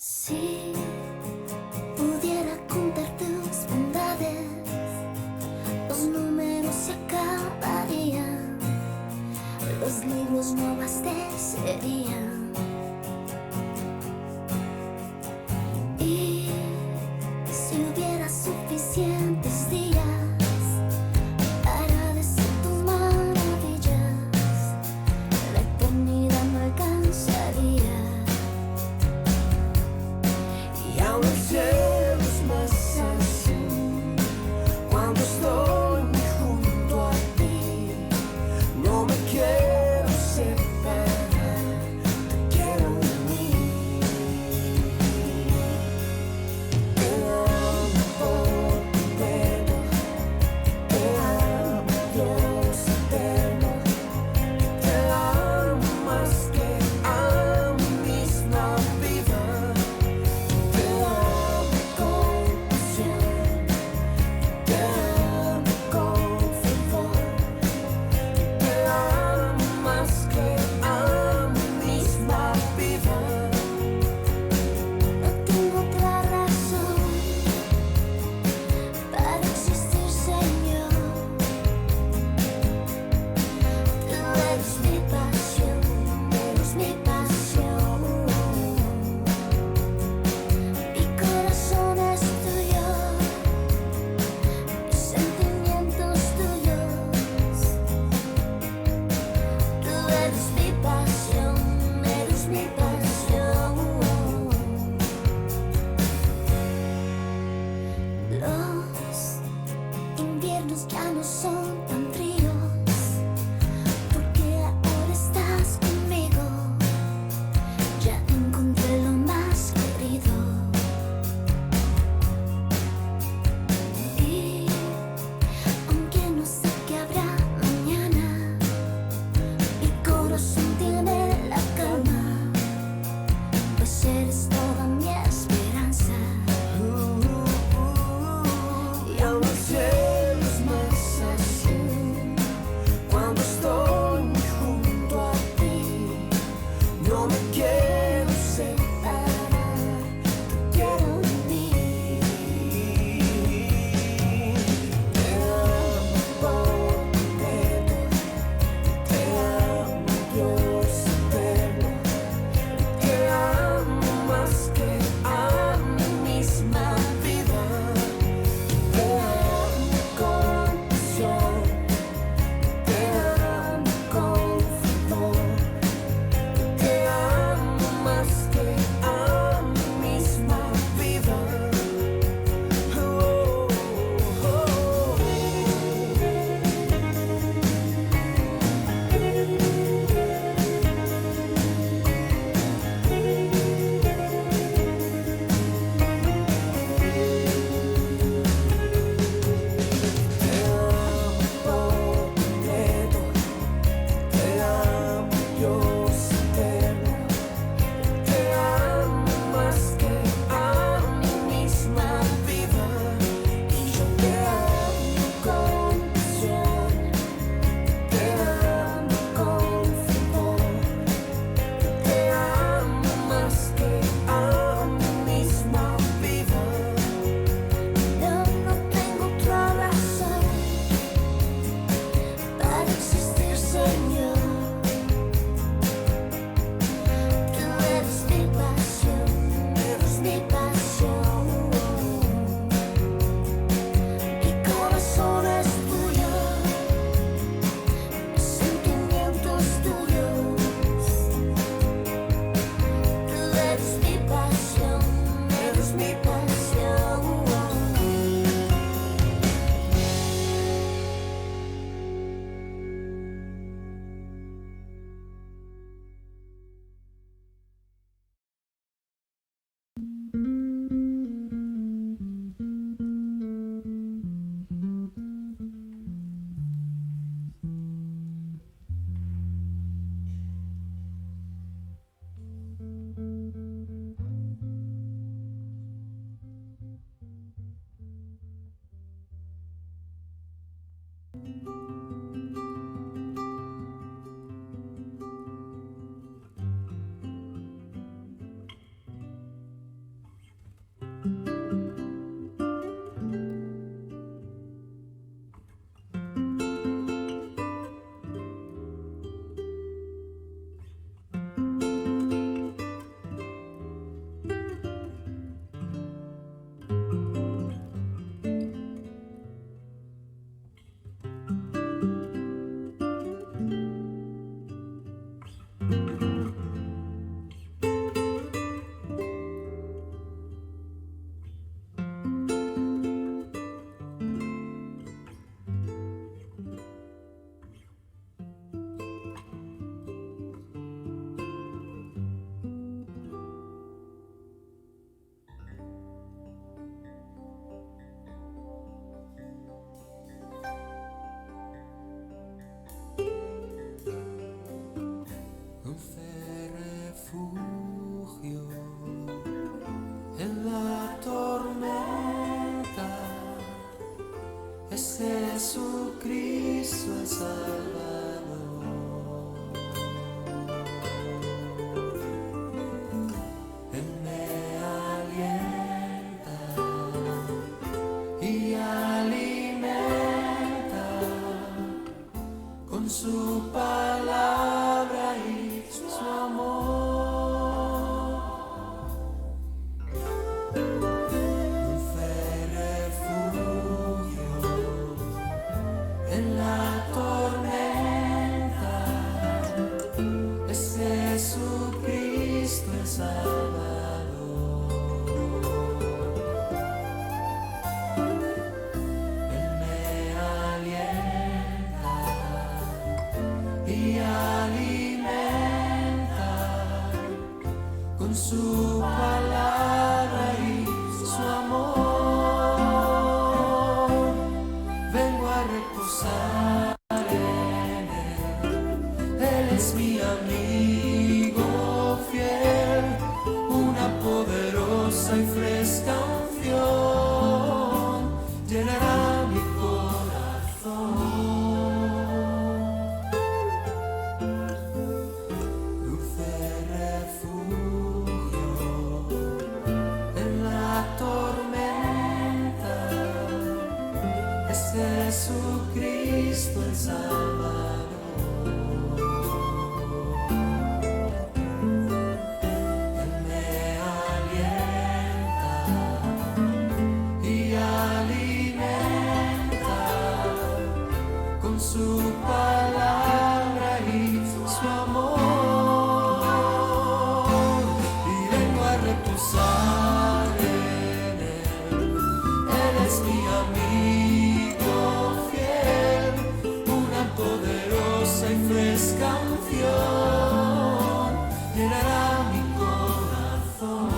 Si pudiera contar tus bondades, los números se acabarían, los libros no abastecerían. Y si hubiera suficientes días para decir tus maravillas, la eternidad no alcanzaría. Y aún el cielo es más azul cuando estoy muy junto a ti. No me quiero separar, te quiero unir. Te amo por completo, te amo, Dios eterno. Te amo más que a mi misma vida. Te amo con pasión, te amo con fervor. Te amo más que a mi misma vida. No tengo otra razón para existir, Señor. Tú eres mi pasión, eres mi pasión. Mi corazón es tuyo, mis sentimientos tuyos. Tú eres mi pasión, eres mi pasión. Los inviernos ya no son tan fríos, porque ahora estás conmigo. Ya encontré lo más querido. Y aunque no sé qué habrá mañana, mi corazón tiene la calma, pues eres toda mi esperanza. Y aún el cielo es más azul cuando estoy muy junto a ti. No me quiero separar, te quiero unir. Te amo por completo, te amo, Dios eterno. Te amo más que a mi misma vida. Te amo con pasión, te amo con fervor. Te amo con su palabra y su amor. Vengo a reposar en él. Él es mi amigo fiel, una poderosa y fresca unción llenará mi corazón. Dulce refugio en la tormenta es Jesucristo el Salvador. Él me alienta y alimenta con su palabra y su amor. Y vengo a reposar en él. Él es mi amigo fiel, una poderosa y fresca unción llenará mi corazón.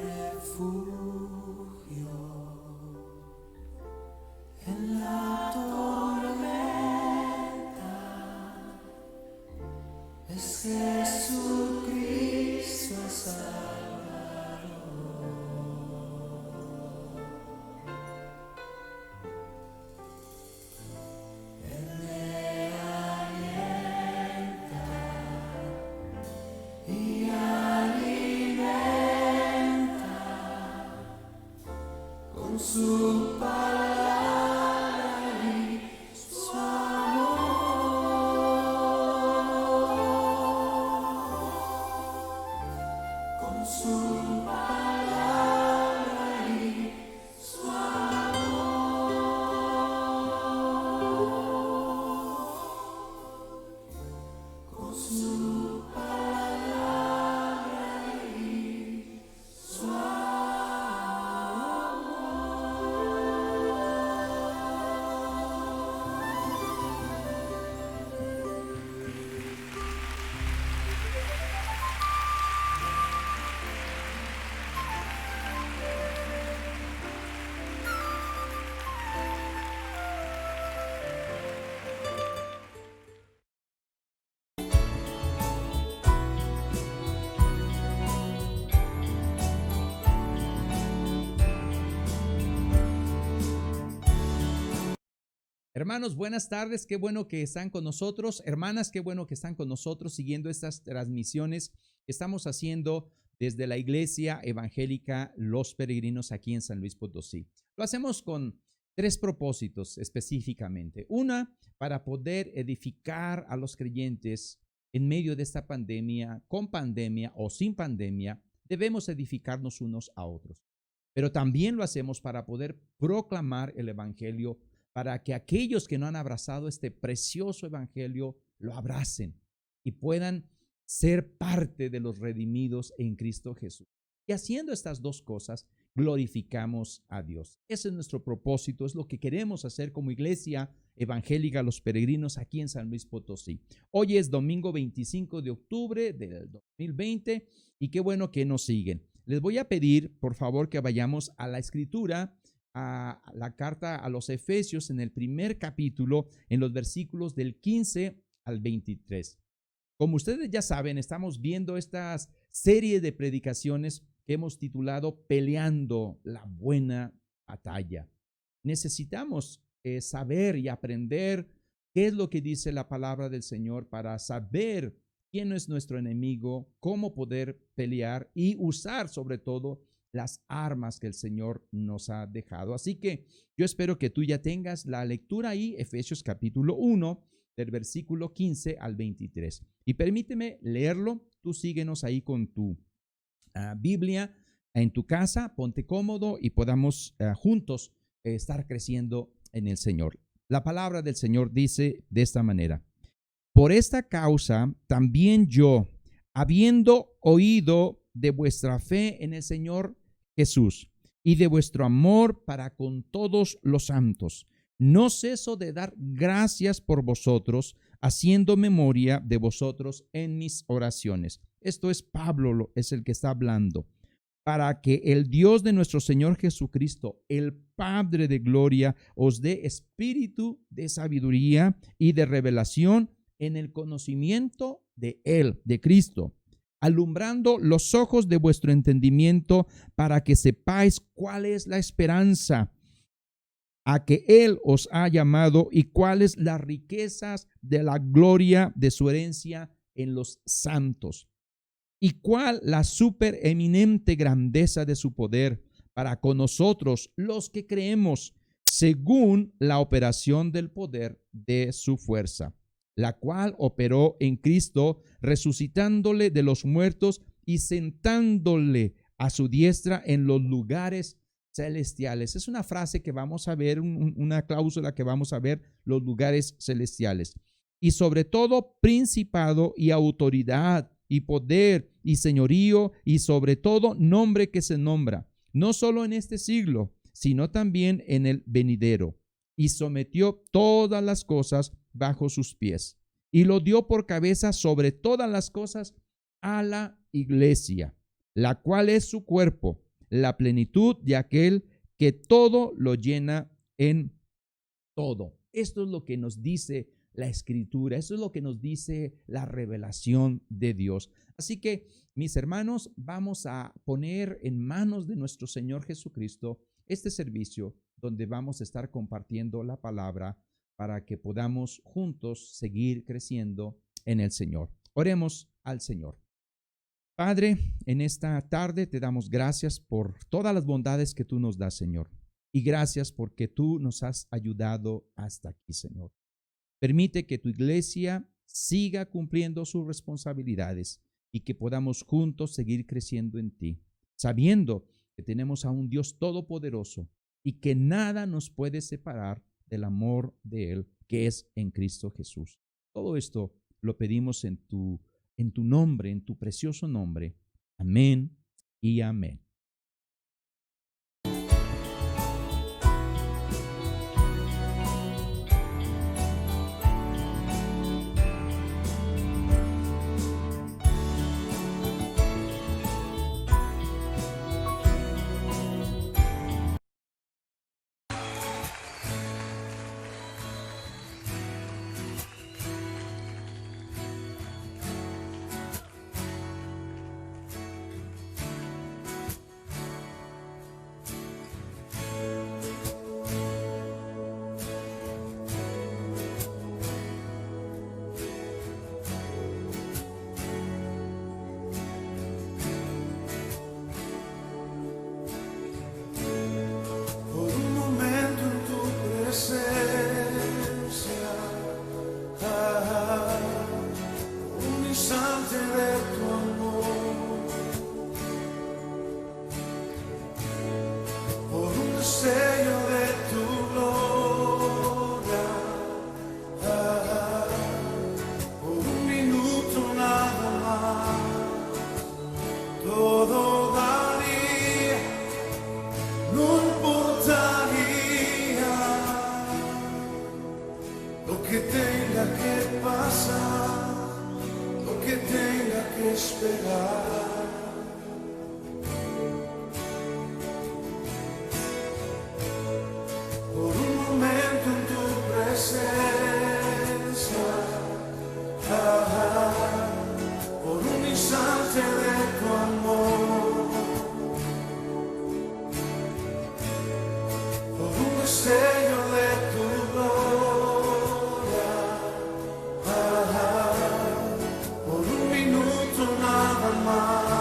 Refugio en la tormenta es Jesucristo el Salvador. Él me alienta y alimenta con su palabra y su amor. Con su palabra y su amor. Con su palabra y su Hermanos, buenas tardes, qué bueno que están con nosotros. Hermanas, qué bueno que están con nosotros siguiendo estas transmisiones que estamos haciendo desde la Iglesia Evangélica Los Peregrinos aquí en San Luis Potosí. Lo hacemos con tres propósitos específicamente. Una, para poder edificar a los creyentes en medio de esta pandemia, con pandemia o sin pandemia, debemos edificarnos unos a otros. Pero también lo hacemos para poder proclamar el Evangelio, para que aquellos que no han abrazado este precioso evangelio lo abracen y puedan ser parte de los redimidos en Cristo Jesús. Y haciendo estas dos cosas, glorificamos a Dios. Ese es nuestro propósito, es lo que queremos hacer como Iglesia Evangélica Los Peregrinos aquí en San Luis Potosí. Hoy es domingo 25 de octubre del 2020 y qué bueno que nos siguen. Les voy a pedir, por favor, que vayamos a la Escritura, a la carta a los Efesios en el primer capítulo, en los versículos del 15 al 23. Como ustedes ya saben, estamos viendo esta serie de predicaciones que hemos titulado Peleando la buena batalla. Necesitamos saber y aprender qué es lo que dice la palabra del Señor para saber quién es nuestro enemigo, cómo poder pelear y usar sobre todo las armas que el Señor nos ha dejado. Así que yo espero que tú ya tengas la lectura ahí, Efesios capítulo 1, del versículo 15 al 23. Y permíteme leerlo, tú síguenos ahí con tu Biblia en tu casa, ponte cómodo y podamos juntos estar creciendo en el Señor. La palabra del Señor dice de esta manera: Por esta causa también yo, habiendo oído de vuestra fe en el Señor Jesús y de vuestro amor para con todos los santos, no ceso de dar gracias por vosotros, haciendo memoria de vosotros en mis oraciones. Esto es Pablo, es el que está hablando. Para que el Dios de nuestro Señor Jesucristo, el Padre de gloria, os dé espíritu de sabiduría y de revelación en el conocimiento de Él, de Cristo, alumbrando los ojos de vuestro entendimiento para que sepáis cuál es la esperanza a que Él os ha llamado y cuáles las riquezas de la gloria de su herencia en los santos y cuál la supereminente grandeza de su poder para con nosotros los que creemos, según la operación del poder de su fuerza, la cual operó en Cristo, resucitándole de los muertos y sentándole a su diestra en los lugares celestiales. Es una frase que vamos a ver, una cláusula que vamos a ver, los lugares celestiales. Y sobre todo principado y autoridad y poder y señorío y sobre todo nombre que se nombra, no solo en este siglo, sino también en el venidero. Y sometió todas las cosas bajo sus pies y lo dio por cabeza sobre todas las cosas a la iglesia, la cual es su cuerpo, la plenitud de aquel que todo lo llena en todo. Esto es lo que nos dice la Escritura, esto es lo que nos dice la revelación de Dios. Así que, mis hermanos, vamos a poner en manos de nuestro Señor Jesucristo este servicio donde vamos a estar compartiendo la palabra para que podamos juntos seguir creciendo en el Señor. Oremos al Señor. Padre, en esta tarde te damos gracias por todas las bondades que tú nos das, Señor. Y gracias porque tú nos has ayudado hasta aquí, Señor. Permite que tu iglesia siga cumpliendo sus responsabilidades y que podamos juntos seguir creciendo en ti, sabiendo que tenemos a un Dios todopoderoso y que nada nos puede separar del amor de Él, que es en Cristo Jesús. Todo esto lo pedimos en tu nombre, en tu precioso nombre. Amén y amén. Por un minuto nada más.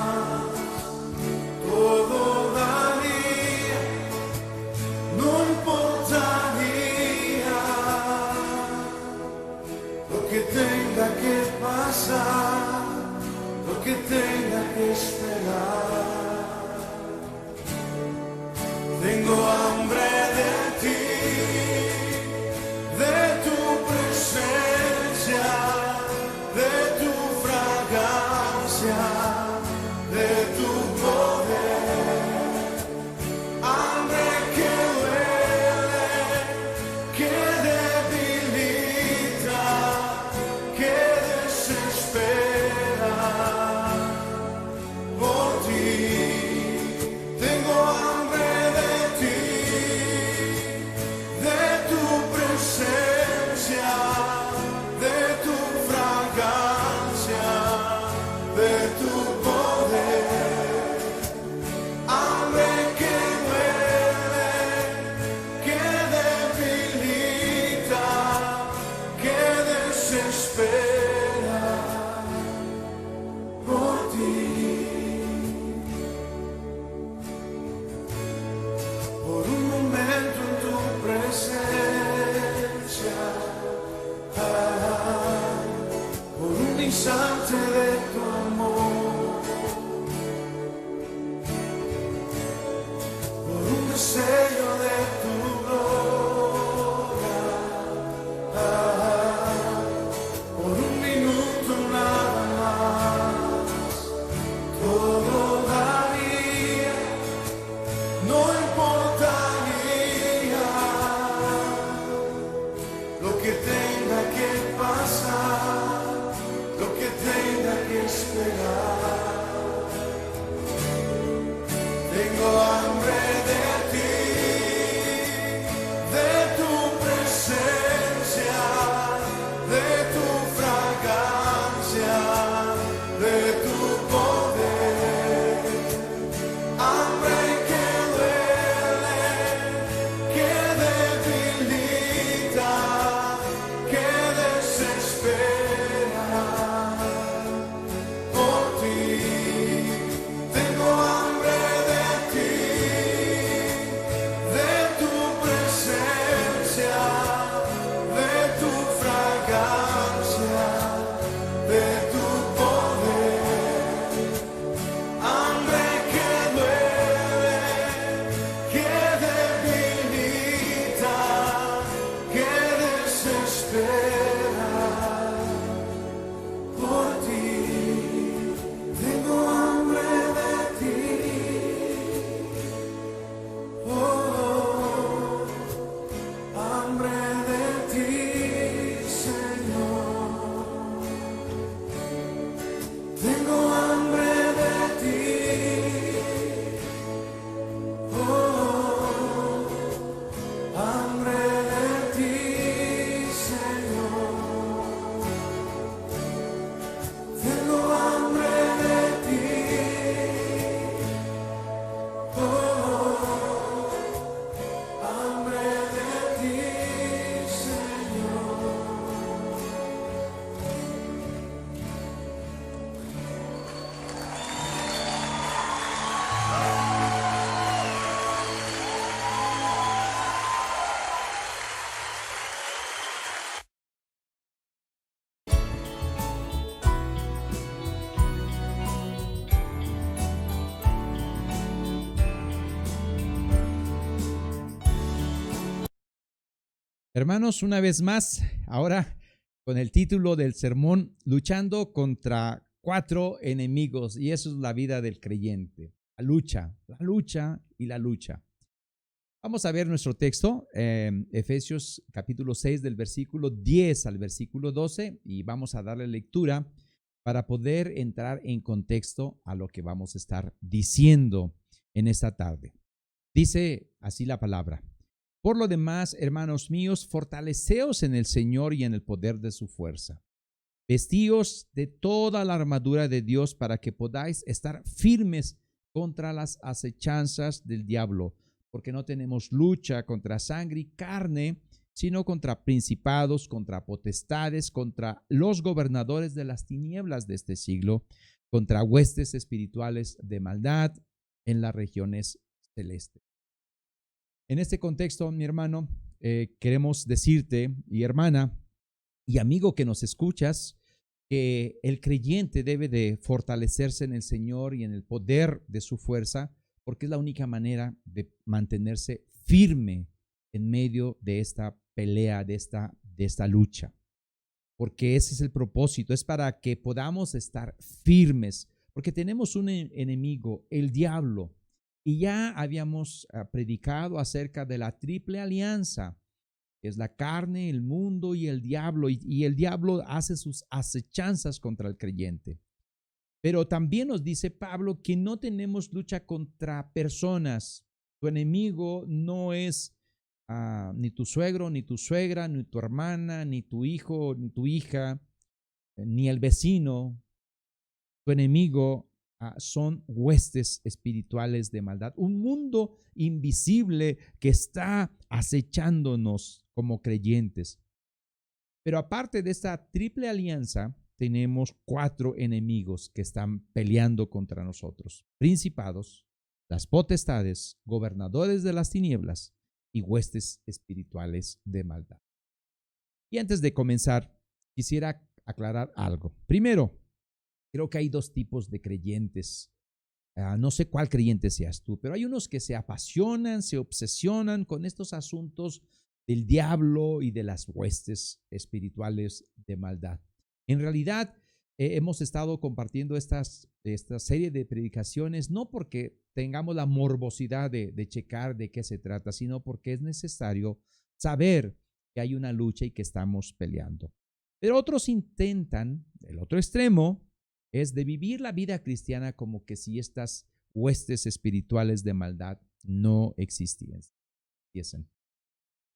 instante de tu amor, por un destello de tu gloria, por un minuto nada más, todo daría, no importaría lo que tenga que pasar, lo que tenga que esperar. Tengo hambre de ti, de tu presencia, de tu fragancia, de tu poder. Hambre que duele, que debilita, que desespera por ti. Tengo hambre de ti, de tu presencia, de tu fragancia, de tu poder. Hambre que duele, que debilita, que desespera por ti. Tengo hambre de ti, oh, hambre de ti, Señor. Tengo hambre de ti, oh, hambre de ti, Señor. Tengo hambre de ti, oh, hambre de ti, Señor. Hermanos, una vez más, ahora con el título del sermón, luchando contra 4 enemigos, y eso es la vida del creyente, la lucha y la lucha. Vamos a ver nuestro texto, Efesios capítulo 6 del versículo 10 al versículo 12, y vamos a darle lectura para poder entrar en contexto a lo que vamos a estar diciendo en esta tarde. Dice así la palabra: por lo demás, hermanos míos, fortaleceos en el Señor y en el poder de su fuerza. Vestíos de toda la armadura de Dios para que podáis estar firmes contra las acechanzas del diablo, porque no tenemos lucha contra sangre y carne, sino contra principados, contra potestades, contra los gobernadores de las tinieblas de este siglo, contra huestes espirituales de maldad en las regiones celestes. En este contexto, mi hermano, queremos decirte, y hermana, y amigo que nos escuchas, que el creyente debe de fortalecerse en el Señor y en el poder de su fuerza, porque es la única manera de mantenerse firme en medio de esta pelea, de esta lucha. Porque ese es el propósito, es para que podamos estar firmes, porque tenemos un enemigo, el diablo. Y ya habíamos predicado acerca de la triple alianza, que es la carne, el mundo y el diablo. Y el diablo hace sus acechanzas contra el creyente. Pero también nos dice Pablo que no tenemos lucha contra personas. Tu enemigo no es ni tu suegro, ni tu suegra, ni tu hermana, ni tu hijo, ni tu hija, ni el vecino. Tu enemigo son huestes espirituales de maldad, un mundo invisible que está acechándonos como creyentes. Pero aparte de esta triple alianza, tenemos 4 enemigos que están peleando contra nosotros: principados, las potestades, gobernadores de las tinieblas y huestes espirituales de maldad. Y antes de comenzar, quisiera aclarar algo. Primero, creo que hay dos tipos de creyentes. No sé cuál creyente seas tú, pero hay unos que se apasionan, se obsesionan con estos asuntos del diablo y de las huestes espirituales de maldad. En realidad, hemos estado compartiendo esta serie de predicaciones no porque tengamos la morbosidad de checar de qué se trata, sino porque es necesario saber que hay una lucha y que estamos peleando. Pero otros intentan, el otro extremo, es de vivir la vida cristiana como que si estas huestes espirituales de maldad no existiesen.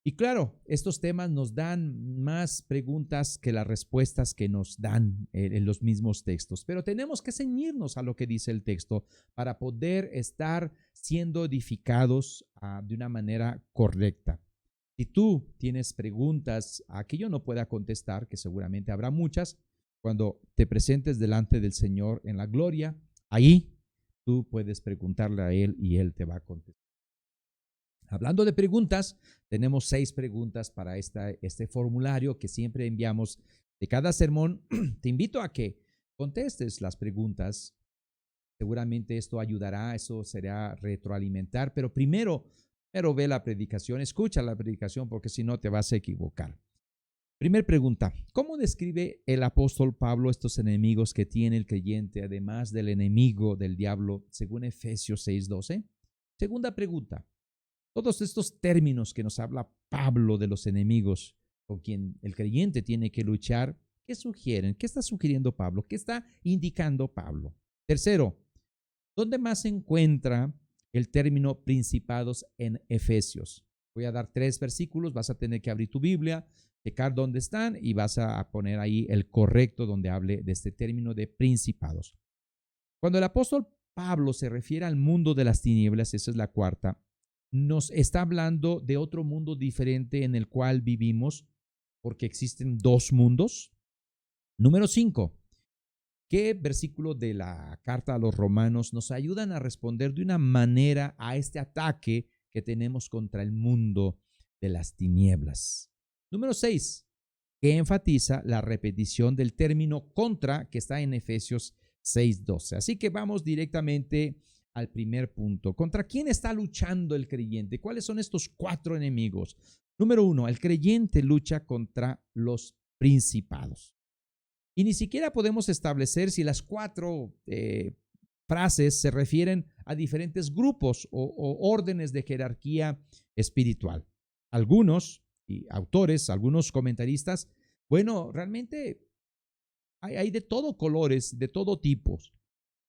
Y claro, estos temas nos dan más preguntas que las respuestas que nos dan en los mismos textos, pero tenemos que ceñirnos a lo que dice el texto para poder estar siendo edificados de una manera correcta. Si tú tienes preguntas a que yo no pueda contestar, que seguramente habrá muchas, cuando te presentes delante del Señor en la gloria, ahí tú puedes preguntarle a Él y Él te va a contestar. Hablando de preguntas, tenemos 6 preguntas para este formulario que siempre enviamos de cada sermón. Te invito a que contestes las preguntas. Seguramente esto ayudará, eso será retroalimentar, pero primero ve la predicación, escucha la predicación porque si no te vas a equivocar. Primer pregunta, ¿cómo describe el apóstol Pablo estos enemigos que tiene el creyente, además del enemigo del diablo, según Efesios 6:12? Segunda pregunta, todos estos términos que nos habla Pablo de los enemigos con quien el creyente tiene que luchar, ¿qué sugieren? ¿Qué está sugiriendo Pablo? ¿Qué está indicando Pablo? Tercero, ¿dónde más se encuentra el término principados en Efesios? Voy a dar 3 versículos, vas a tener que abrir tu Biblia, checar dónde están y vas a poner ahí el correcto donde hable de este término de principados. Cuando el apóstol Pablo se refiere al mundo de las tinieblas, esa es la cuarta, nos está hablando de otro mundo diferente en el cual vivimos, porque existen 2 mundos. Número 5. ¿Qué versículo de la carta a los romanos nos ayudan a responder de una manera a este ataque que tenemos contra el mundo de las tinieblas? Número 6, que enfatiza la repetición del término contra que está en Efesios 6:12. Así que vamos directamente al primer punto. ¿Contra quién está luchando el creyente? ¿Cuáles son estos 4 enemigos? Número 1, el creyente lucha contra los principados. Y ni siquiera podemos establecer si las 4 frases se refieren a diferentes grupos o órdenes de jerarquía espiritual. Algunos autores, algunos comentaristas, bueno, realmente hay de todo colores, de todo tipos.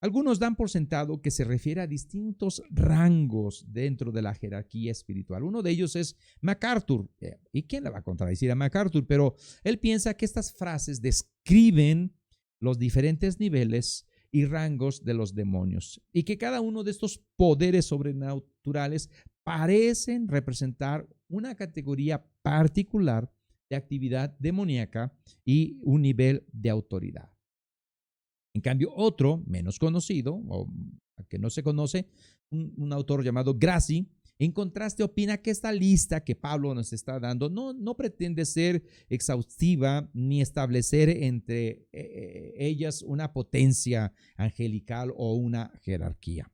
Algunos dan por sentado que se refiere a distintos rangos dentro de la jerarquía espiritual. Uno de ellos es MacArthur. ¿Y quién le va a contradecir a MacArthur? Pero él piensa que estas frases describen los diferentes niveles y rangos de los demonios y que cada uno de estos poderes sobrenaturales parecen representar una categoría particular de actividad demoníaca y un nivel de autoridad. En cambio, otro, menos conocido, o que no se conoce, un autor llamado Grassi, en contraste opina que esta lista que Pablo nos está dando no pretende ser exhaustiva ni establecer entre ellas una potencia angelical o una jerarquía.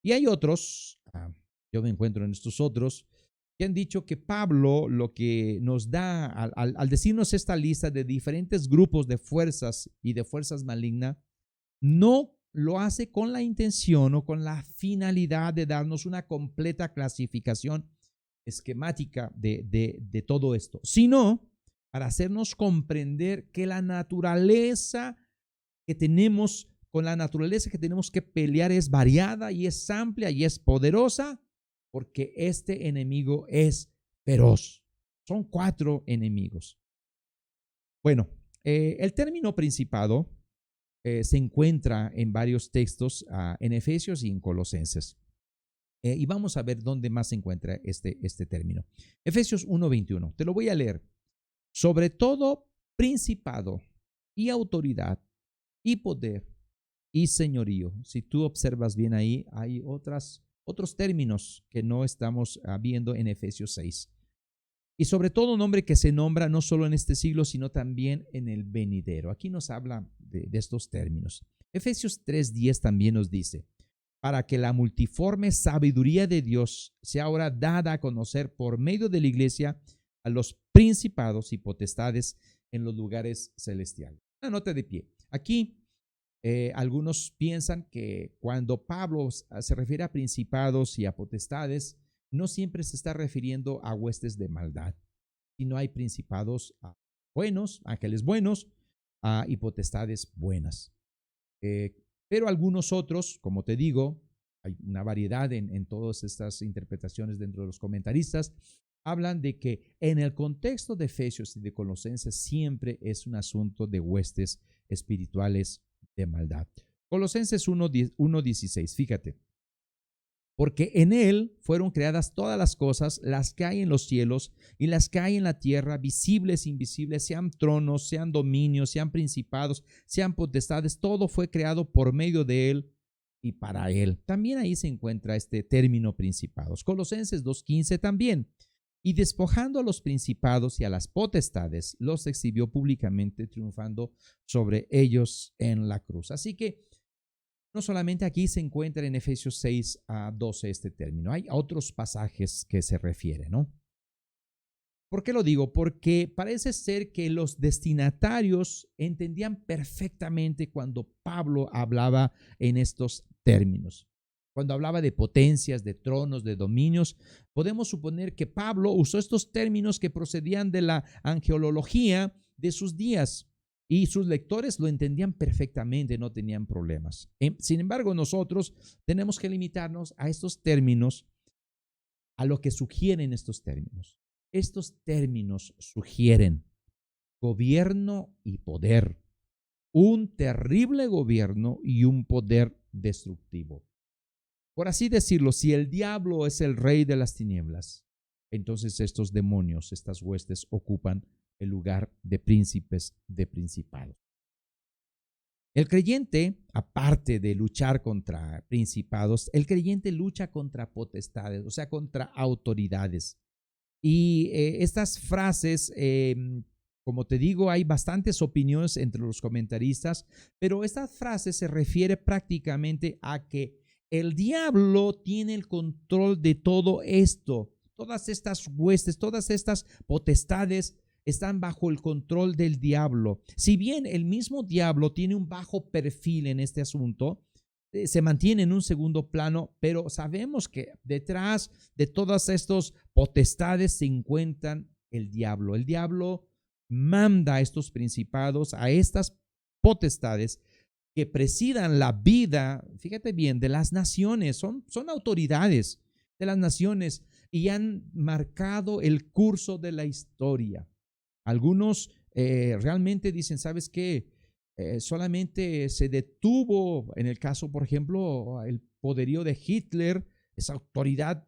Y hay otros, yo me encuentro en estos otros, que han dicho que Pablo lo que nos da al decirnos esta lista de diferentes grupos de fuerzas y de fuerzas malignas, no lo hace con la intención o con la finalidad de darnos una completa clasificación esquemática de todo esto, sino para hacernos comprender que la naturaleza que tenemos, con la naturaleza que tenemos que pelear es variada y es amplia y es poderosa, porque este enemigo es feroz. Son 4 enemigos. Bueno, el término principado se encuentra en varios textos en Efesios y en Colosenses. Y vamos a ver dónde más se encuentra este término. Efesios 1:21, te lo voy a leer. Sobre todo principado y autoridad y poder y señorío. Si tú observas bien ahí, hay otros términos que no estamos viendo en Efesios 6. y sobre todo un hombre que se nombra no solo en este siglo, sino también en el venidero. Aquí nos habla de estos términos. Efesios 3:10 también nos dice, para que la multiforme sabiduría de Dios sea ahora dada a conocer por medio de la iglesia a los principados y potestades en los lugares celestiales. Una nota de pie. Aquí algunos piensan que cuando Pablo se refiere a principados y a potestades, no siempre se está refiriendo a huestes de maldad, sino hay principados buenos, ángeles buenos y potestades buenas. Pero algunos otros, como te digo, hay una variedad en todas estas interpretaciones dentro de los comentaristas, hablan de que en el contexto de Efesios y de Colosenses siempre es un asunto de huestes espirituales de maldad. Colosenses 1:16, fíjate. Porque en él fueron creadas todas las cosas, las que hay en los cielos y las que hay en la tierra, visibles, invisibles, sean tronos, sean dominios, sean principados, sean potestades, todo fue creado por medio de él y para él. También ahí se encuentra este término principados. Colosenses 2:15 también. Y despojando a los principados y a las potestades, los exhibió públicamente, triunfando sobre ellos en la cruz. Así que no solamente aquí se encuentra en Efesios 6:12 este término, hay otros pasajes que se refieren, ¿no? ¿Por qué lo digo? Porque parece ser que los destinatarios entendían perfectamente cuando Pablo hablaba en estos términos. Cuando hablaba de potencias, de tronos, de dominios, podemos suponer que Pablo usó estos términos que procedían de la angelología de sus días y sus lectores lo entendían perfectamente, no tenían problemas. Sin embargo, nosotros tenemos que limitarnos a estos términos, a lo que sugieren estos términos. Estos términos sugieren gobierno y poder, un terrible gobierno y un poder destructivo. Por así decirlo, si el diablo es el rey de las tinieblas, entonces estos demonios, estas huestes, ocupan el lugar de príncipes, de principados. El creyente, aparte de luchar contra principados, el creyente lucha contra potestades, o sea, contra autoridades. Y estas frases, como te digo, hay bastantes opiniones entre los comentaristas, pero esta frase se refiere prácticamente a que el diablo tiene el control de todo esto. Todas estas huestes, todas estas potestades están bajo el control del diablo. Si bien el mismo diablo tiene un bajo perfil en este asunto, se mantiene en un segundo plano, pero sabemos que detrás de todas estas potestades se encuentran el diablo. El diablo manda a estos principados, a estas potestades, que presidan la vida, fíjate bien, de las naciones, son autoridades de las naciones y han marcado el curso de la historia. Algunos realmente dicen, ¿sabes qué? Solamente se detuvo, en el caso, por ejemplo, el poderío de Hitler, esa autoridad,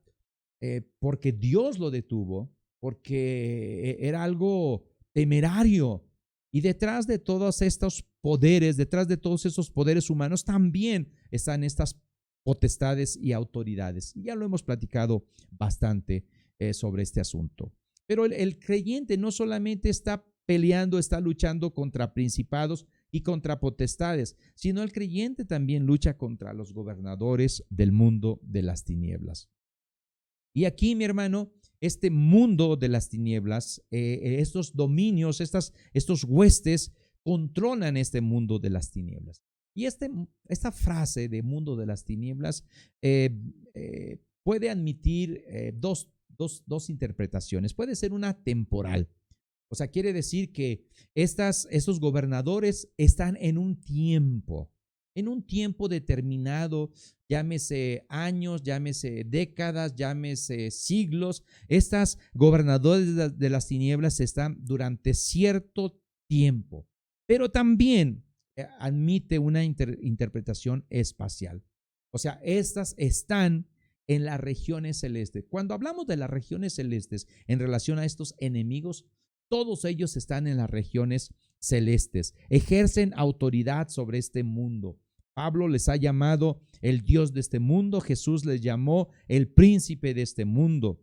porque Dios lo detuvo, porque era algo temerario. Y detrás de todos estos poderes, detrás de todos esos poderes humanos, también están estas potestades y autoridades. Ya lo hemos platicado bastante sobre este asunto. Pero el creyente no solamente está peleando, está luchando contra principados y contra potestades, sino el creyente también lucha contra los gobernadores del mundo de las tinieblas. Y aquí, mi hermano, este mundo de las tinieblas, estos dominios, estos huestes controlan este mundo de las tinieblas. Y esta frase de mundo de las tinieblas puede admitir dos interpretaciones. Puede ser una temporal. O sea, quiere decir que estos gobernadores están en un tiempo determinado, llámese años, llámese décadas, llámese siglos. Estas gobernadores de las tinieblas están durante cierto tiempo, pero también admite una interpretación espacial. O sea, estas están en las regiones celestes. Cuando hablamos de las regiones celestes en relación a estos enemigos, todos ellos están en las regiones celestes, ejercen autoridad sobre este mundo. Pablo les ha llamado el Dios de este mundo, Jesús les llamó el príncipe de este mundo.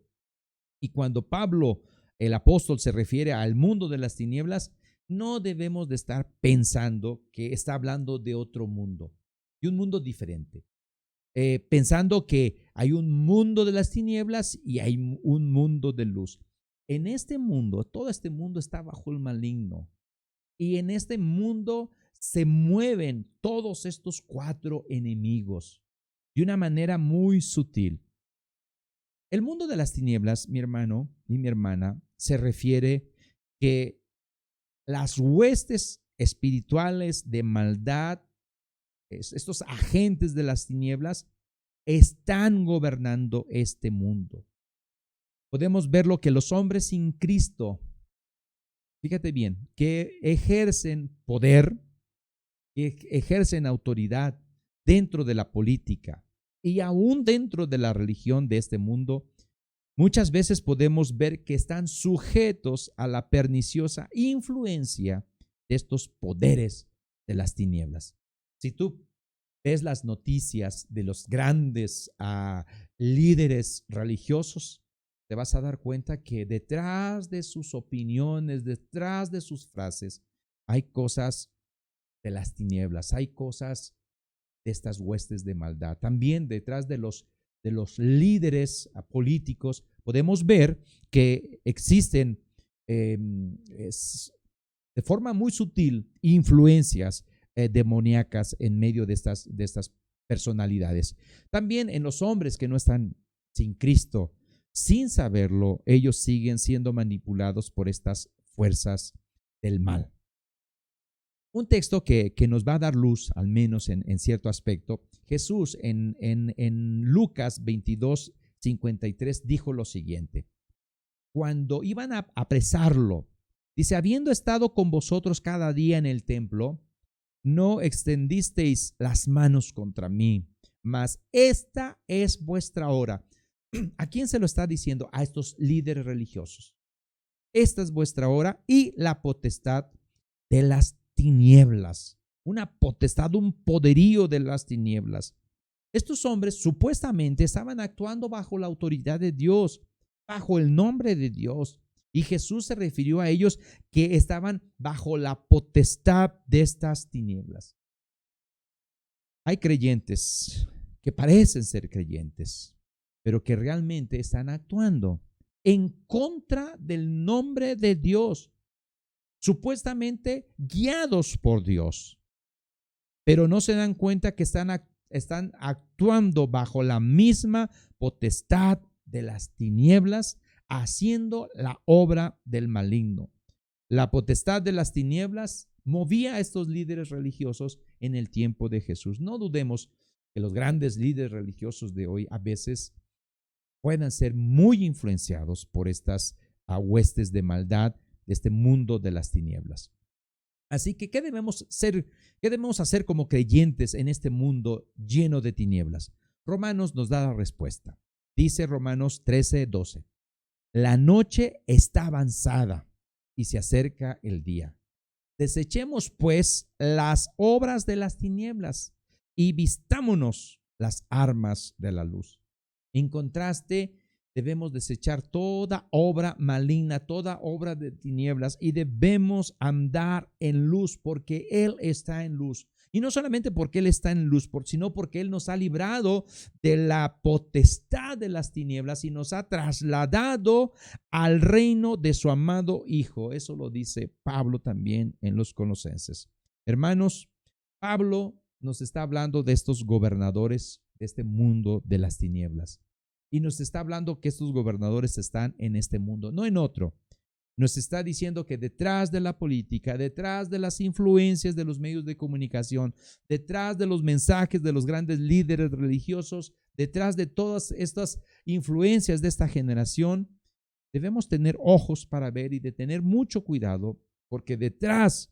Y cuando Pablo el apóstol se refiere al mundo de las tinieblas, no debemos de estar pensando que está hablando de otro mundo, de un mundo diferente. Pensando que hay un mundo de las tinieblas y hay un mundo de luz. En este mundo, todo este mundo está bajo el maligno. Y en este mundo se mueven todos estos cuatro enemigos de una manera muy sutil. El mundo de las tinieblas, mi hermano y mi hermana, se refiere que las huestes espirituales de maldad, estos agentes de las tinieblas, están gobernando este mundo. Podemos ver lo que los hombres sin Cristo, fíjate bien, que ejercen poder, que ejercen autoridad dentro de la política y aún dentro de la religión de este mundo, muchas veces podemos ver que están sujetos a la perniciosa influencia de estos poderes de las tinieblas. Si tú ves las noticias de los grandes líderes religiosos, te vas a dar cuenta que detrás de sus opiniones, detrás de sus frases, hay cosas de las tinieblas, hay cosas de estas huestes de maldad. También detrás de los líderes políticos podemos ver que existen de forma muy sutil influencias demoníacas en medio de estas personalidades. También en los hombres que no están sin Cristo, sin saberlo, ellos siguen siendo manipulados por estas fuerzas del mal. Un texto que nos va a dar luz, al menos en cierto aspecto. Jesús en Lucas 22:53 dijo lo siguiente: cuando iban a apresarlo, dice, habiendo estado con vosotros cada día en el templo, no extendisteis las manos contra mí, mas esta es vuestra hora. ¿A quién se lo está diciendo? A estos líderes religiosos. Esta es vuestra hora y la potestad de las tinieblas. Una potestad, un poderío de las tinieblas. Estos hombres supuestamente estaban actuando bajo la autoridad de Dios, bajo el nombre de Dios. Y Jesús se refirió a ellos que estaban bajo la potestad de estas tinieblas. Hay creyentes que parecen ser creyentes, pero que realmente están actuando en contra del nombre de Dios, supuestamente guiados por Dios, pero no se dan cuenta que están actuando bajo la misma potestad de las tinieblas, haciendo la obra del maligno. La potestad de las tinieblas movía a estos líderes religiosos en el tiempo de Jesús. No dudemos que los grandes líderes religiosos de hoy a veces puedan ser muy influenciados por estas huestes de maldad de este mundo de las tinieblas. Así que, ¿qué debemos hacer como creyentes en este mundo lleno de tinieblas? Romanos nos da la respuesta. Dice Romanos 13:12. La noche está avanzada y se acerca el día. Desechemos pues las obras de las tinieblas y vistámonos las armas de la luz. En contraste, debemos desechar toda obra maligna, toda obra de tinieblas y debemos andar en luz porque Él está en luz. Y no solamente porque Él está en luz, sino porque Él nos ha librado de la potestad de las tinieblas y nos ha trasladado al reino de su amado Hijo. Eso lo dice Pablo también en los Colosenses. Hermanos, Pablo nos está hablando de estos gobernadores de este mundo de las tinieblas. Y nos está hablando que estos gobernadores están en este mundo, no en otro. Nos está diciendo que detrás de la política, detrás de las influencias de los medios de comunicación, detrás de los mensajes de los grandes líderes religiosos, detrás de todas estas influencias de esta generación, debemos tener ojos para ver y de tener mucho cuidado, porque detrás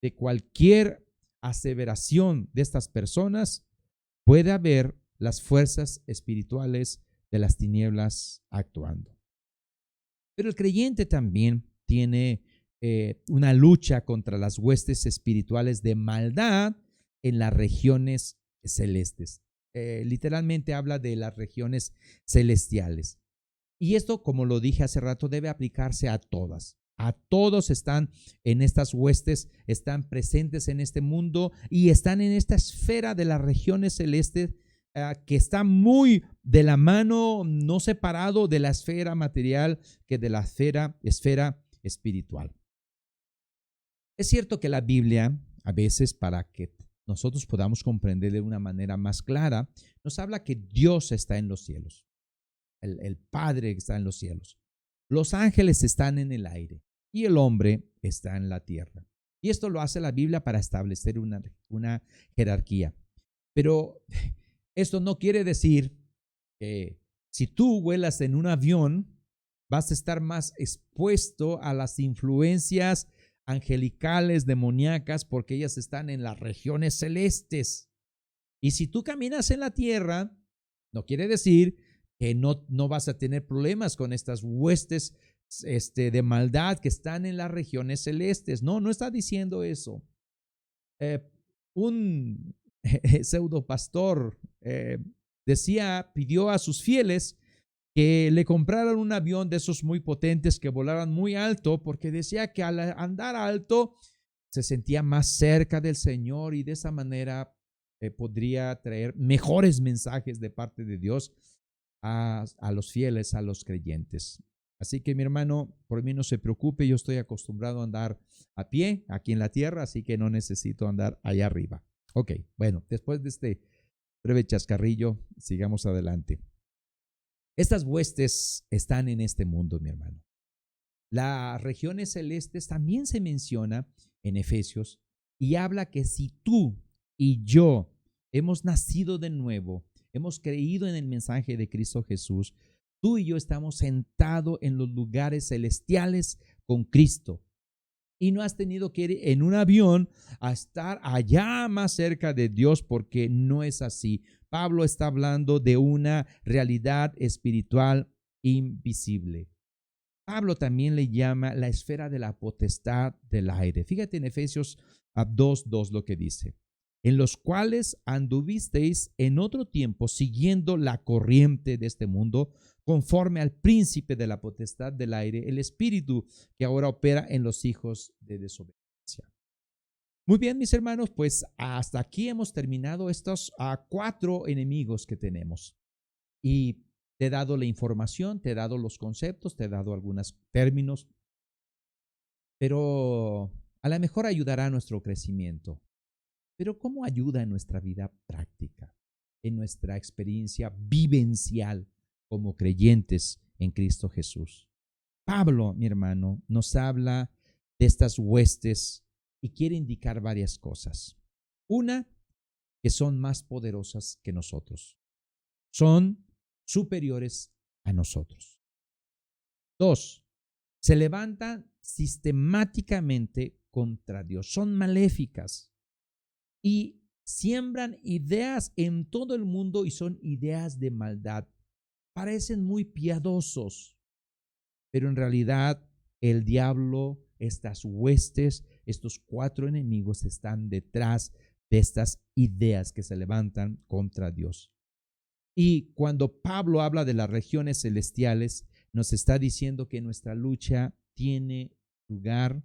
de cualquier aseveración de estas personas puede haber las fuerzas espirituales de las tinieblas actuando. Pero el creyente también tiene una lucha contra las huestes espirituales de maldad en las regiones celestes. Literalmente habla de las regiones celestiales. Y esto, como lo dije hace rato, debe aplicarse a todas. A todos están en estas huestes, están presentes en este mundo y están en esta esfera de las regiones celestes que está muy de la mano, no separado de la esfera material que de la esfera espiritual. Es cierto que la Biblia, a veces para que nosotros podamos comprender de una manera más clara, nos habla que Dios está en los cielos, el Padre está en los cielos. Los ángeles están en el aire y el hombre está en la tierra. Y esto lo hace la Biblia para establecer una jerarquía. Pero esto no quiere decir que si tú vuelas en un avión, vas a estar más expuesto a las influencias angelicales, demoníacas, porque ellas están en las regiones celestes. Y si tú caminas en la tierra, no quiere decir que no vas a tener problemas con estas huestes de maldad que están en las regiones celestes. No está diciendo eso. Un pseudo pastor pidió a sus fieles que le compraran un avión de esos muy potentes que volaran muy alto, porque decía que al andar alto se sentía más cerca del Señor y de esa manera podría traer mejores mensajes de parte de Dios a los fieles, a los creyentes. Así que mi hermano, por mí no se preocupe, yo estoy acostumbrado a andar a pie aquí en la tierra, así que no necesito andar allá arriba. Ok, bueno, después de este breve chascarrillo, sigamos adelante. Estas huestes están en este mundo, mi hermano. Las regiones celestes también se menciona en Efesios y habla que si tú y yo hemos nacido de nuevo, hemos creído en el mensaje de Cristo Jesús, tú y yo estamos sentados en los lugares celestiales con Cristo. Y no has tenido que ir en un avión a estar allá más cerca de Dios, porque no es así. Pablo está hablando de una realidad espiritual invisible. Pablo también le llama la esfera de la potestad del aire. Fíjate en Efesios 2:2 lo que dice: en los cuales anduvisteis en otro tiempo siguiendo la corriente de este mundo, conforme al príncipe de la potestad del aire, el espíritu que ahora opera en los hijos de desobediencia. Muy bien, mis hermanos, pues hasta aquí hemos terminado estos 4 enemigos que tenemos. Y te he dado la información, te he dado los conceptos, te he dado algunos términos, pero a lo mejor ayudará a nuestro crecimiento. Pero ¿cómo ayuda en nuestra vida práctica, en nuestra experiencia vivencial como creyentes en Cristo Jesús? Pablo, mi hermano, nos habla de estas huestes y quiere indicar varias cosas. Una, que son más poderosas que nosotros. Son superiores a nosotros. 2, se levantan sistemáticamente contra Dios. Son maléficas y siembran ideas en todo el mundo y son ideas de maldad. Parecen muy piadosos, pero en realidad el diablo, estas huestes, estos 4 enemigos están detrás de estas ideas que se levantan contra Dios. Y cuando Pablo habla de las regiones celestiales, nos está diciendo que nuestra lucha tiene lugar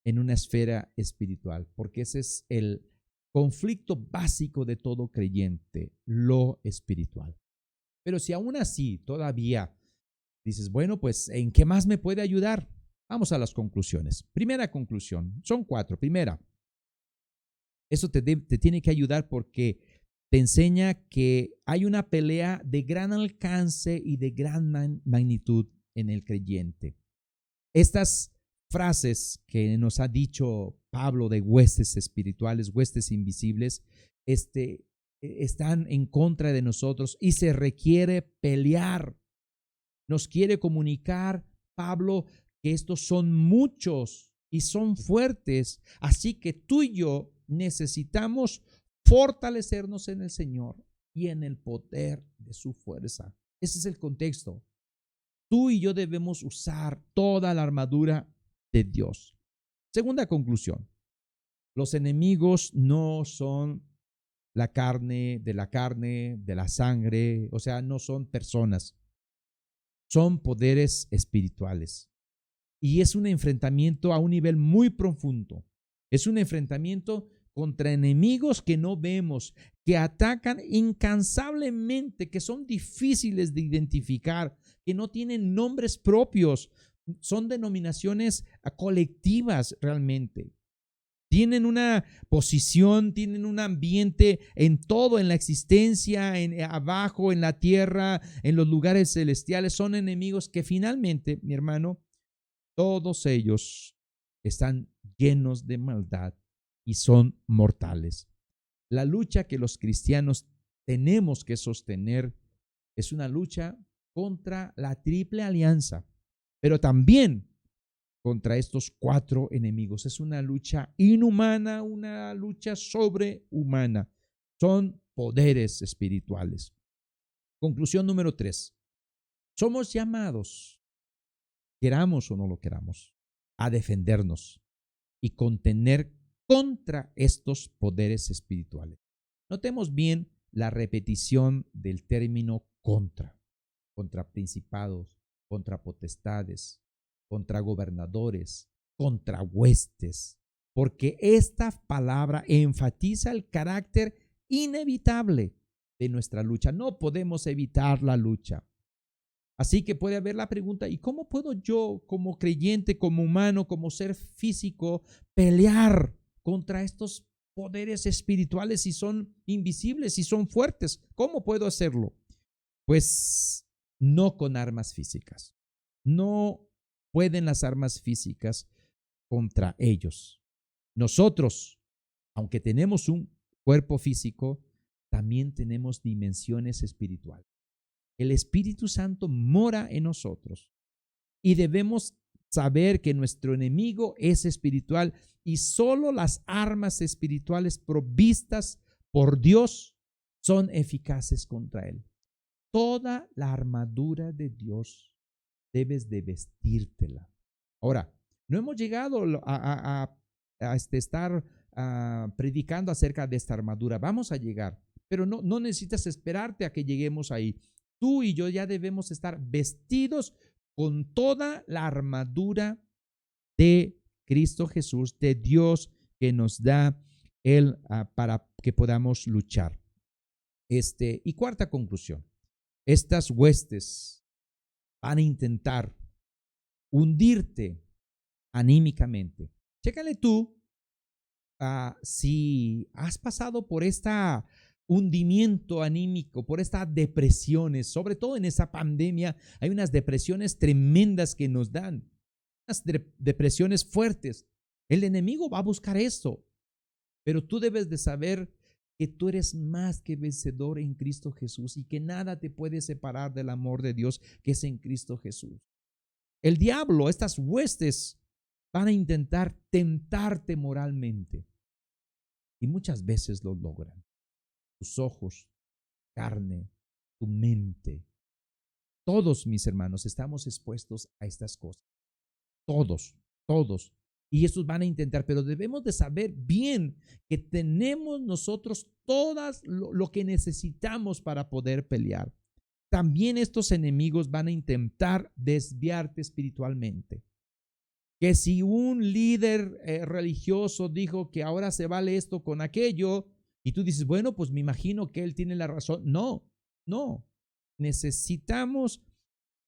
en una esfera espiritual, porque ese es el conflicto básico de todo creyente, lo espiritual. Pero si aún así todavía dices, bueno, pues ¿en qué más me puede ayudar? Vamos a las conclusiones. Primera conclusión, son 4. Primera, eso te tiene que ayudar porque te enseña que hay una pelea de gran alcance y de gran magnitud en el creyente. Estas frases que nos ha dicho Pablo de huestes espirituales, huestes invisibles, están en contra de nosotros y se requiere pelear. Nos quiere comunicar Pablo que estos son muchos y son fuertes, así que tú y yo necesitamos fortalecernos en el Señor y en el poder de su fuerza. Ese es el contexto. Tú y yo debemos usar toda la armadura de Dios. Segunda conclusión, los enemigos no son la carne, de la sangre, o sea, no son personas. son poderes espirituales. Y es un enfrentamiento a un nivel muy profundo. Es un enfrentamiento contra enemigos que no vemos, que atacan incansablemente, que son difíciles de identificar, que no tienen nombres propios, son denominaciones colectivas realmente. Tienen una posición, tienen un ambiente en todo, en la existencia, abajo, en la tierra, en los lugares celestiales. Son enemigos que finalmente, mi hermano, todos ellos están llenos de maldad y son mortales. La lucha que los cristianos tenemos que sostener es una lucha contra la triple alianza, pero también contra estos 4 enemigos. Es una lucha inhumana, una lucha sobrehumana. Son poderes espirituales. Conclusión número 3. Somos llamados, queramos o no lo queramos, a defendernos y contener contra estos poderes espirituales. Notemos bien la repetición del término contra principados, contra potestades, contra gobernadores, contra huestes, porque esta palabra enfatiza el carácter inevitable de nuestra lucha. No podemos evitar la lucha. Así que puede haber la pregunta, ¿y cómo puedo yo como creyente, como humano, como ser físico, pelear contra estos poderes espirituales si son invisibles, si son fuertes? ¿Cómo puedo hacerlo? Pues no con armas físicas. No pueden las armas físicas contra ellos. Nosotros, aunque tenemos un cuerpo físico, también tenemos dimensiones espirituales. El Espíritu Santo mora en nosotros y debemos saber que nuestro enemigo es espiritual y solo las armas espirituales provistas por Dios son eficaces contra él. Toda la armadura de Dios debes de vestírtela. Ahora, no hemos llegado a estar predicando acerca de esta armadura. Vamos a llegar, pero no necesitas esperarte a que lleguemos ahí. Tú y yo ya debemos estar vestidos con toda la armadura de Cristo Jesús, de Dios que nos da Él para que podamos luchar. Y cuarta conclusión, estas huestes van a intentar hundirte anímicamente. Chécale tú si has pasado por esta hundimiento anímico, por estas depresiones, sobre todo en esa pandemia, hay unas depresiones tremendas que nos dan, unas depresiones fuertes. El enemigo va a buscar eso, pero tú debes de saber que tú eres más que vencedor en Cristo Jesús y que nada te puede separar del amor de Dios que es en Cristo Jesús. El diablo, estas huestes, van a intentar tentarte moralmente y muchas veces lo logran. Tus ojos, carne, tu mente. Todos, mis hermanos, estamos expuestos a estas cosas. Todos. Y estos van a intentar, pero debemos de saber bien que tenemos nosotros todas lo que necesitamos para poder pelear. También estos enemigos van a intentar desviarte espiritualmente. Que si un líder religioso dijo que ahora se vale esto con aquello, y tú dices, bueno, pues me imagino que él tiene la razón. No. Necesitamos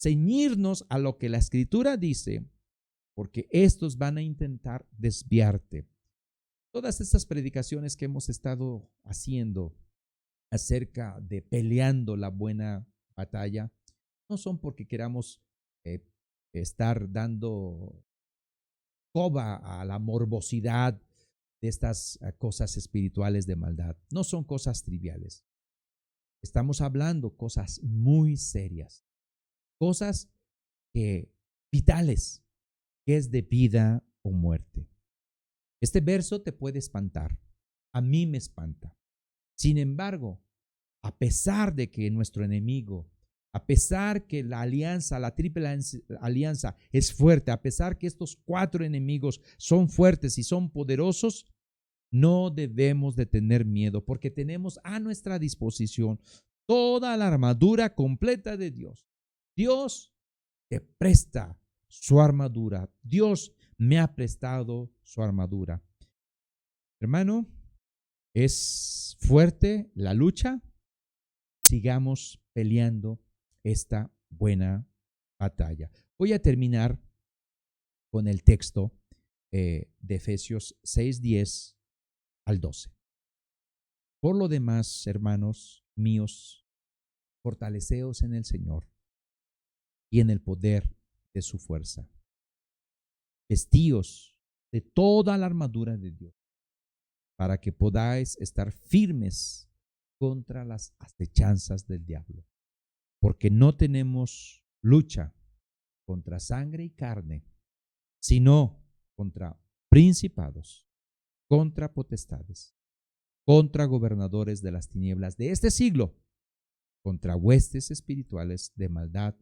ceñirnos a lo que la Escritura dice, porque estos van a intentar desviarte. Todas estas predicaciones que hemos estado haciendo acerca de peleando la buena batalla, no son porque queramos estar dando coba a la morbosidad de estas cosas espirituales de maldad. No son cosas triviales. Estamos hablando cosas muy serias, cosas vitales, que es de vida o muerte. Este verso te puede espantar. A mí me espanta. Sin embargo, a pesar de que nuestro enemigo, a pesar que la alianza, la triple alianza es fuerte, a pesar que estos 4 enemigos son fuertes y son poderosos, no debemos de tener miedo porque tenemos a nuestra disposición toda la armadura completa de Dios. Dios te presta su armadura. Dios me ha prestado su armadura. Hermano, es fuerte la lucha. Sigamos peleando esta buena batalla. Voy a terminar con el texto de Efesios 6:10 al 12. Por lo demás, hermanos míos, fortaleceos en el Señor y en el poder de su fuerza. Vestíos de toda la armadura de Dios, para que podáis estar firmes contra las acechanzas del diablo. Porque no tenemos lucha contra sangre y carne, sino contra principados, contra potestades, contra gobernadores de las tinieblas de este siglo, contra huestes espirituales de maldad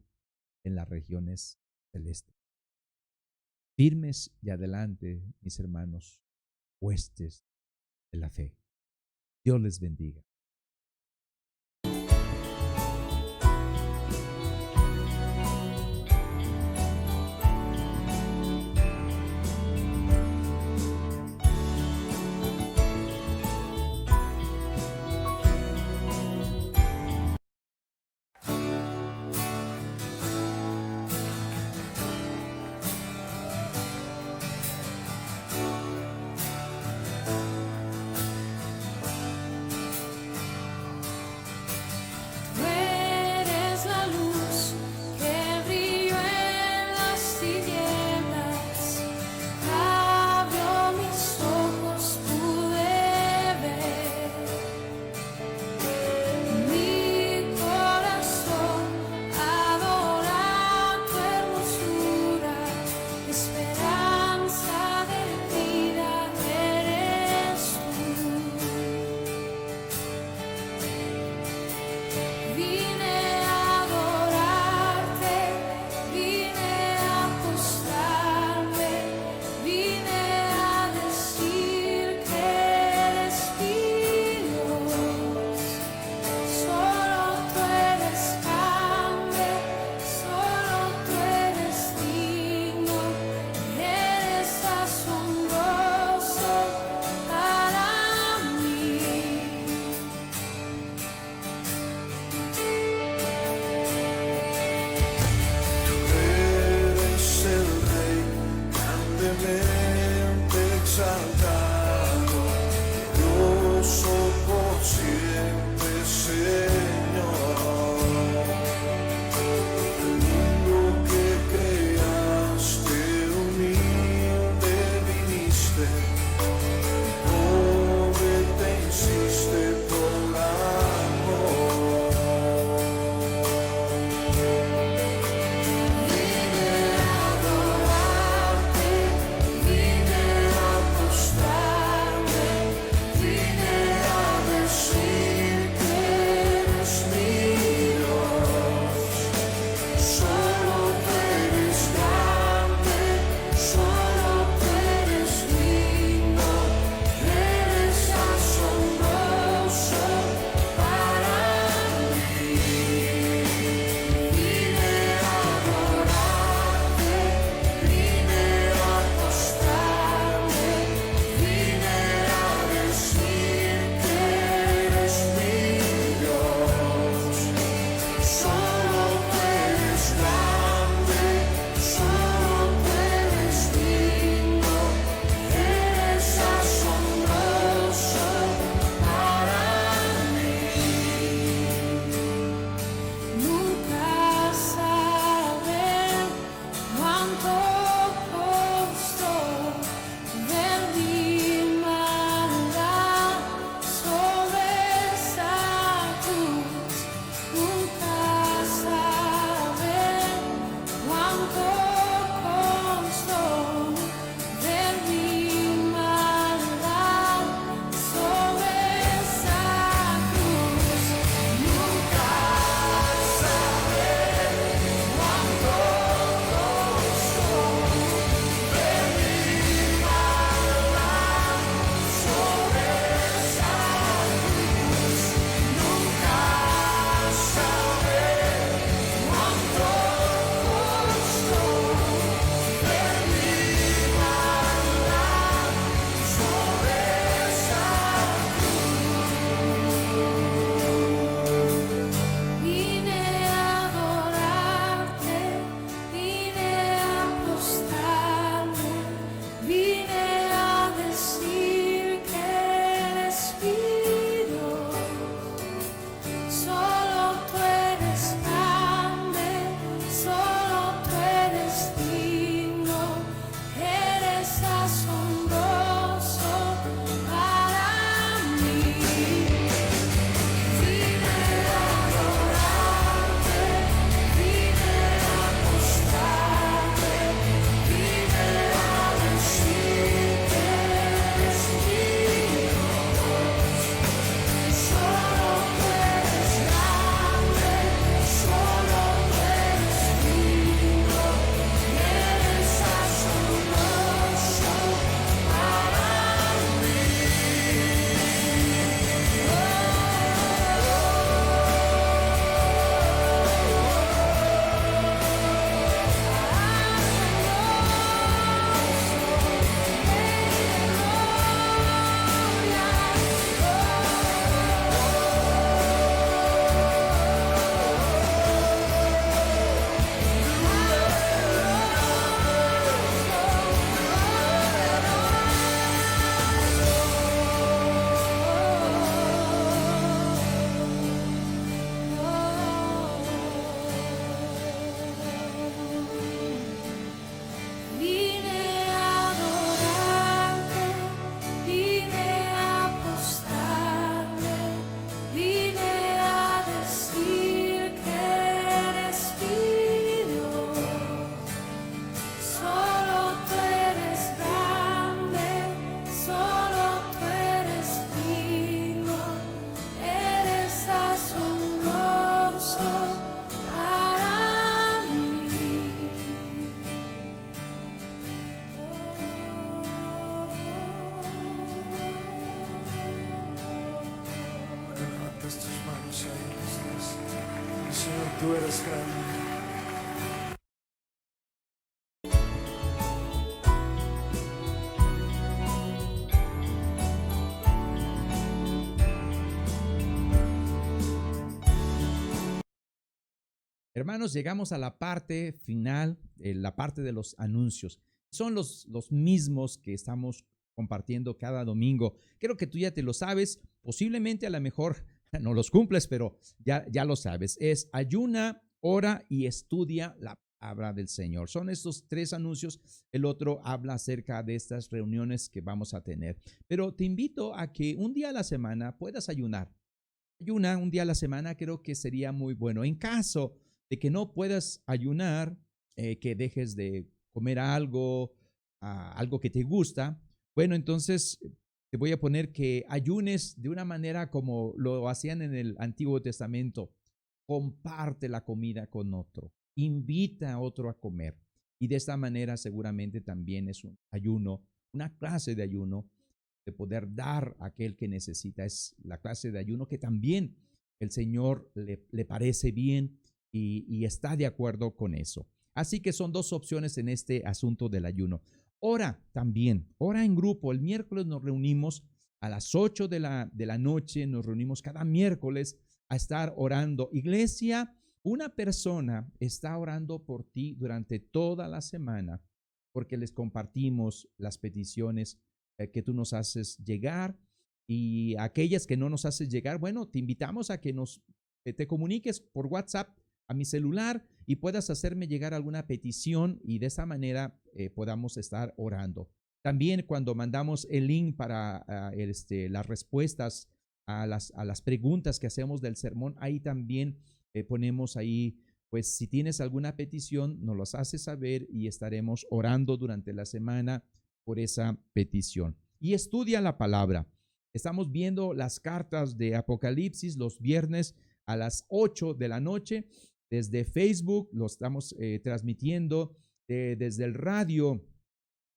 en las regiones celestes. Firmes y adelante, mis hermanos, huestes de la fe. Dios les bendiga. tú eres grande. Hermanos, llegamos a la parte final, la parte de los anuncios. Son los mismos que estamos compartiendo cada domingo. Creo que tú ya te lo sabes, posiblemente a lo mejor no los cumples, pero ya lo sabes. Es ayuna, ora y estudia la palabra del Señor. Son estos tres anuncios. El otro habla acerca de estas reuniones que vamos a tener. Pero te invito a que un día a la semana puedas ayunar. Ayuna un día a la semana, creo que sería muy bueno. En caso de que no puedas ayunar, que dejes de comer algo que te gusta, bueno, entonces te voy a poner que ayunes de una manera como lo hacían en el Antiguo Testamento. Comparte la comida con otro, invita a otro a comer. Y de esta manera seguramente también es un ayuno, una clase de ayuno de poder dar a aquel que necesita. Es la clase de ayuno que también el Señor le parece bien y está de acuerdo con eso. Así que son dos opciones en este asunto del ayuno. Ora también, ora en grupo. El miércoles nos reunimos a las 8 de la noche, nos reunimos cada miércoles a estar orando. Iglesia, una persona está orando por ti durante toda la semana porque les compartimos las peticiones que tú nos haces llegar, y aquellas que no nos haces llegar, bueno, te invitamos a que te comuniques por WhatsApp a mi celular y puedas hacerme llegar alguna petición y de esa manera podamos estar orando. También cuando mandamos el link para las respuestas a las preguntas que hacemos del sermón, ahí también ponemos ahí, pues si tienes alguna petición, nos las haces saber y estaremos orando durante la semana por esa petición. Y estudia la palabra. Estamos viendo las cartas de Apocalipsis los viernes a las 8 de la noche. Desde Facebook lo estamos transmitiendo, desde el radio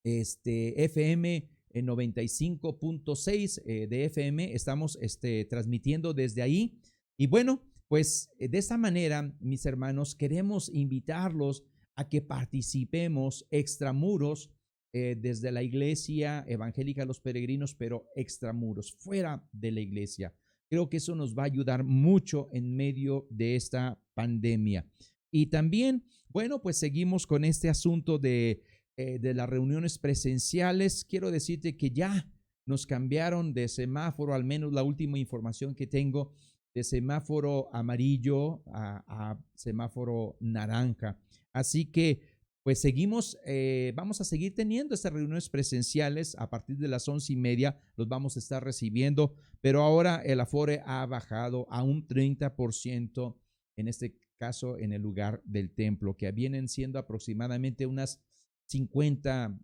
FM en 95.6 de FM. Estamos transmitiendo desde ahí. Y bueno, pues de esta manera, mis hermanos, queremos invitarlos a que participemos extramuros desde la iglesia evangélica Los Peregrinos, pero extramuros, fuera de la iglesia. Creo que eso nos va a ayudar mucho en medio de esta pandemia. Y también, bueno, pues seguimos con este asunto de las reuniones presenciales. Quiero decirte que ya nos cambiaron de semáforo, al menos la última información que tengo, de semáforo amarillo a semáforo naranja. Así que pues seguimos, vamos a seguir teniendo estas reuniones presenciales a partir de las 11:30, los vamos a estar recibiendo, pero ahora el aforo ha bajado a un 30%, en este caso en el lugar del templo, que vienen siendo aproximadamente unas 50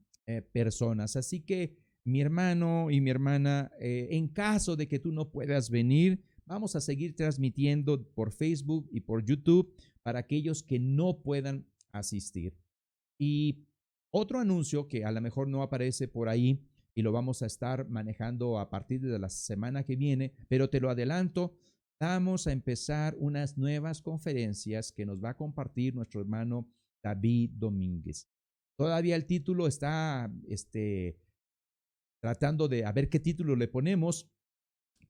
personas. Así que mi hermano y mi hermana, en caso de que tú no puedas venir, vamos a seguir transmitiendo por Facebook y por YouTube para aquellos que no puedan asistir. Y otro anuncio que a lo mejor no aparece por ahí y lo vamos a estar manejando a partir de la semana que viene, pero te lo adelanto, vamos a empezar unas nuevas conferencias que nos va a compartir nuestro hermano David Domínguez. Todavía el título está tratando de a ver qué título le ponemos,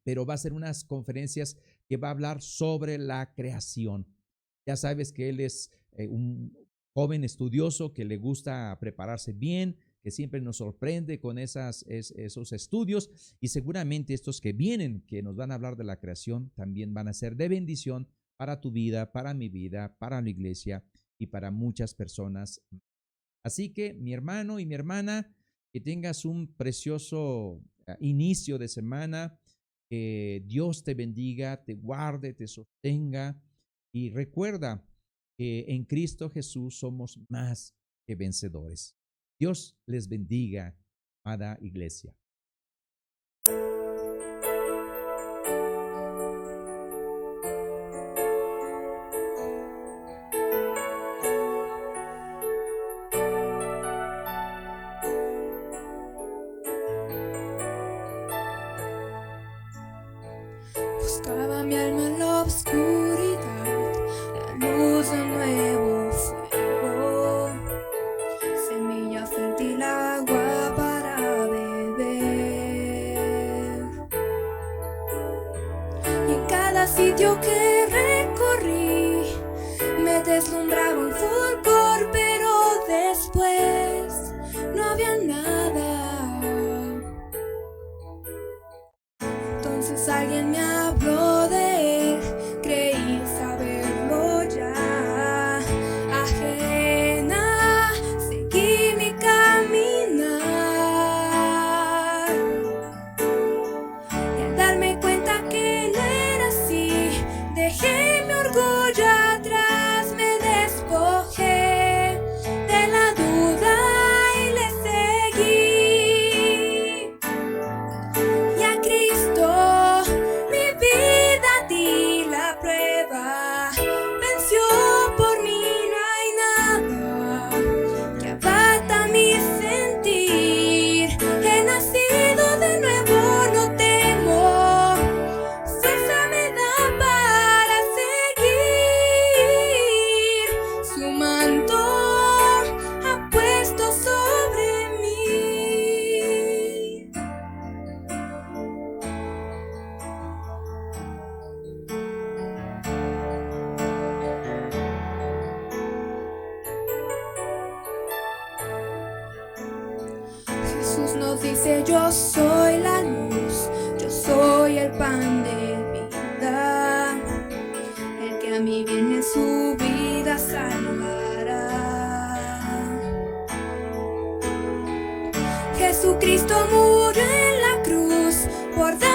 pero va a ser unas conferencias que va a hablar sobre la creación. Ya sabes que él es un joven estudioso que le gusta prepararse bien, que siempre nos sorprende con esos estudios, y seguramente estos que vienen, que nos van a hablar de la creación, también van a ser de bendición para tu vida, para mi vida, para la iglesia y para muchas personas. Así que mi hermano y mi hermana, que tengas un precioso inicio de semana, que Dios te bendiga, te guarde, te sostenga, y recuerda que en Cristo Jesús somos más que vencedores. Dios les bendiga, amada iglesia. Buscaba mi alma en la oscuridad, la luz sitio que recorrí me deslumbraba un fulgor, pero después no había nada. Entonces alguien me habló de él, creí saberlo ya. Ajena, seguí mi caminar. Y al darme cuenta que él era así, dejé mi orgullo atrás, me despojé de la duda y le seguí. Y a Cristo mi vida di la prueba, venció por mí, no hay nada que abata mi sentir. He nacido de nuevo, no temo, fuerza me da para seguir. Su manto ha puesto sobre mí. Jesús nos dice: yo soy la luz, yo soy el pan de vida. El que a mí viene, su vida salvará. Jesucristo murió en la cruz por dar